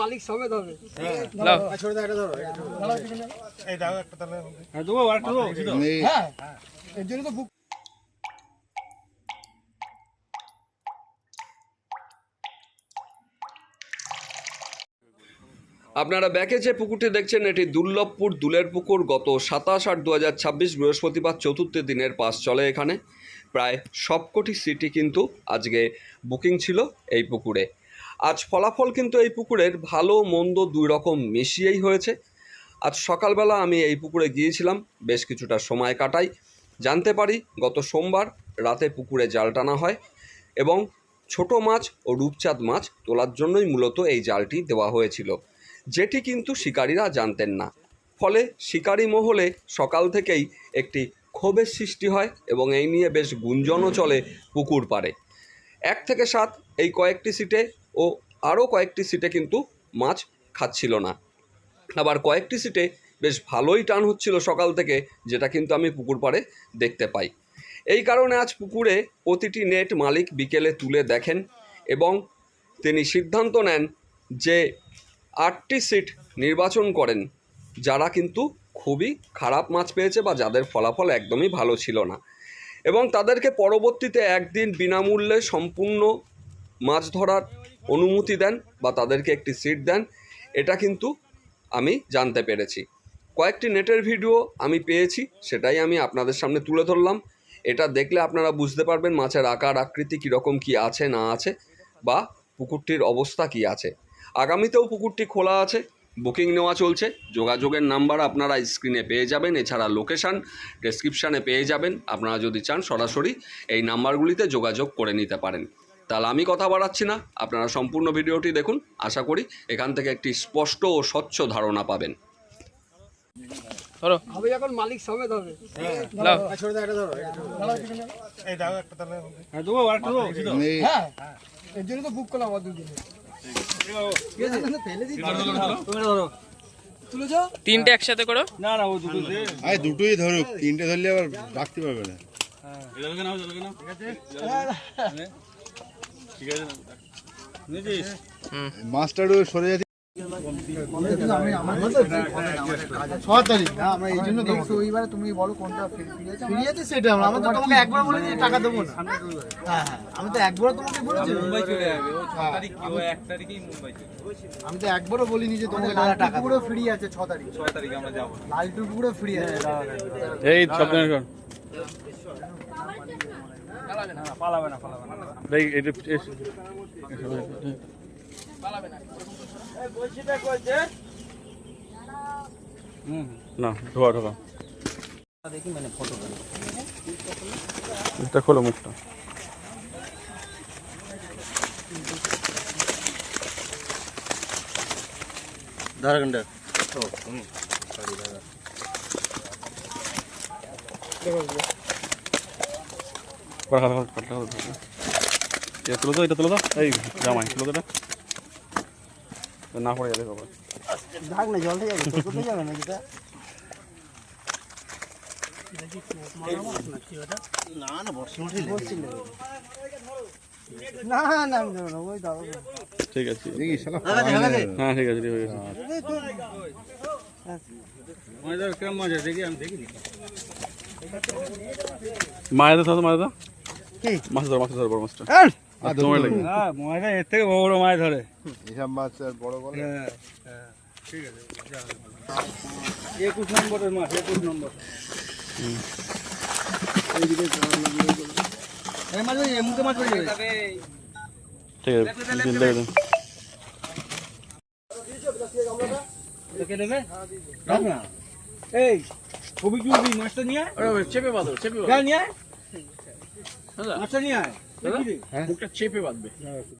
মালিক সমেত হবে। আপনারা ব্যাকে যে পুকুরটি দেখছেন এটি দুর্লভপুর দুলের পুকুর। গত 27/8/2026 বৃহস্পতিবার চতুর্থ দিনের পাস চলে এখানে। প্রায় সবকটি সিটই কিন্তু আজকে বুকিং ছিল এই পুকুরে। আজ ফলাফল কিন্তু এই পুকুরের ভালো মন্দ দুই রকম মিশিয়েই হয়েছে। আজ সকালবেলা আমি এই পুকুরে গিয়েছিলাম, বেশ কিছুটা সময় কাটাই। জানতে পারি গত সোমবার রাতে পুকুরে জাল টানা হয় এবং ছোট মাছ ও রূপচাঁদ মাছ তোলার জন্যই মূলত এই জালটি দেওয়া হয়েছিল, যেটি কিন্তু শিকারীরা জানতেন না। ফলে শিকারী মহলে সকাল থেকেই একটি ক্ষোভের সৃষ্টি হয় এবং এই নিয়ে বেশ গুঞ্জনও চলে পুকুর পাড়ে। 1 থেকে 7 এই কয়েকটি সিটে ও আরও কয়েকটি সিটে কিন্তু মাছ খাচ্ছিল না। আবার কয়েকটি সিটে বেশ ভালোই টান হচ্ছিল সকাল থেকে, যেটা কিন্তু আমি পুকুর পাড়ে দেখতে পাই। এই কারণে আজ পুকুরে প্রতিটি নেট মালিক বিকেলে তুলে দেখেন এবং তিনি সিদ্ধান্ত নেন যে 8টি সিট নির্বাচন করেন যারা কিন্তু খুবই খারাপ মাছ পেয়েছে বা যাদের ফলাফল একদমই ভালো ছিল না, এবং তাদেরকে পরবর্তীতে একদিন বিনামূল্যে সম্পূর্ণ মাছ ধরার অনুমতি দেন বা তাদেরকে একটি সিট দেন। এটা কিন্তু আমি জানতে পেরেছি। কয়েকটি নেটের ভিডিও আমি পেয়েছি, সেটাই আমি আপনাদের সামনে তুলে ধরলাম। এটা দেখলে আপনারা বুঝতে পারবেন মাছের আকার আকৃতি কীরকম কী আছে না আছে বা পুকুরটির অবস্থা কী আছে। আগামীতেও পুকুরটি খোলা আছে, বুকিং নেওয়া চলছে। যোগাযোগের নাম্বার আপনারা স্ক্রিনে পেয়ে যাবেন, এছাড়া লোকেশান ডেসক্রিপশানে পেয়ে যাবেন। আপনারা যদি চান সরাসরি এই নাম্বারগুলিতে যোগাযোগ করে নিতে পারেন। তাহলে আমি কথা বাড়াচ্ছি না, আপনারা সম্পূর্ণ ভিডিওটি দেখুন। আশা করি এখান থেকে একটি স্পষ্ট ও স্বচ্ছ ধারণা পাবেন। হবে এখন মালিক সমেত হবে। এর জন্য তো বুক করলাম আমার দুদিন। তিনটে একসাথে করো। না না, ও দুটোই ধরুক, তিনটে ধরলে আবার রাখতে পারবে না। মাস্টারও সরে যাচ্ছে। তুমি বলো কোনটা ফিরিয়েছে সেটা আমরা তো তোমাকে একবার বলে দিই টাকা দেবো না। হ্যাঁ আমি তো একবার তোমাকে বলেছি মুম্বাই চলে যাবে ও 6 তারিখ কি ও 1 তারিখেই মুম্বাই চলে যাবে। আমি তো একবারও বলিনি যে তোমাকে টাকা পুরো ফ্রি আছে 6 তারিখ আমরা যাব। লালটু পুরো ফ্রি আছে। এই সব জায়গা পালাবে না ভাই এটা পালাবে না। এই বলছিটা কইছে না ঢোকা দেখি মানে ফটো এটা খোলো মুখটা। आधा घंटा এটা তুলো তো এই জামাই তুলো তো না পড়ে যাবে বাবা। ঢাক না জলটা যাবে কোথায় যাবে না যেটা না না বর্ষি না না আমি ধরো না ওই দাও। ঠিক আছে দেখি শালা হ্যাঁ ঠিক আছে মাছ কেমন মাছ দেখি আমি দেখিনি। মায়ের দাও মায়ের দাও কি মাছ ধর বড় মাছটা। তোমার লাগে হ্যাঁ মাছ এর থেকে বড় বড় মাছ ধরে এসব মাছ আর বড় বড়। হ্যাঁ ঠিক আছে 21 নম্বরের মাছ 21 নম্বর। এইদিকে এই মাছ ওই মুখে মাছ পড়ে যাবে। ঠিক আছে দিন দে দেন দেখে নেবে রাখ না। এই কবি কি মাছটা নিয়ে আয় চেপে বাঁধো নিয়ে আয় মাছটা নিয়ে আয় মুখটা চেপে বাঁধবে।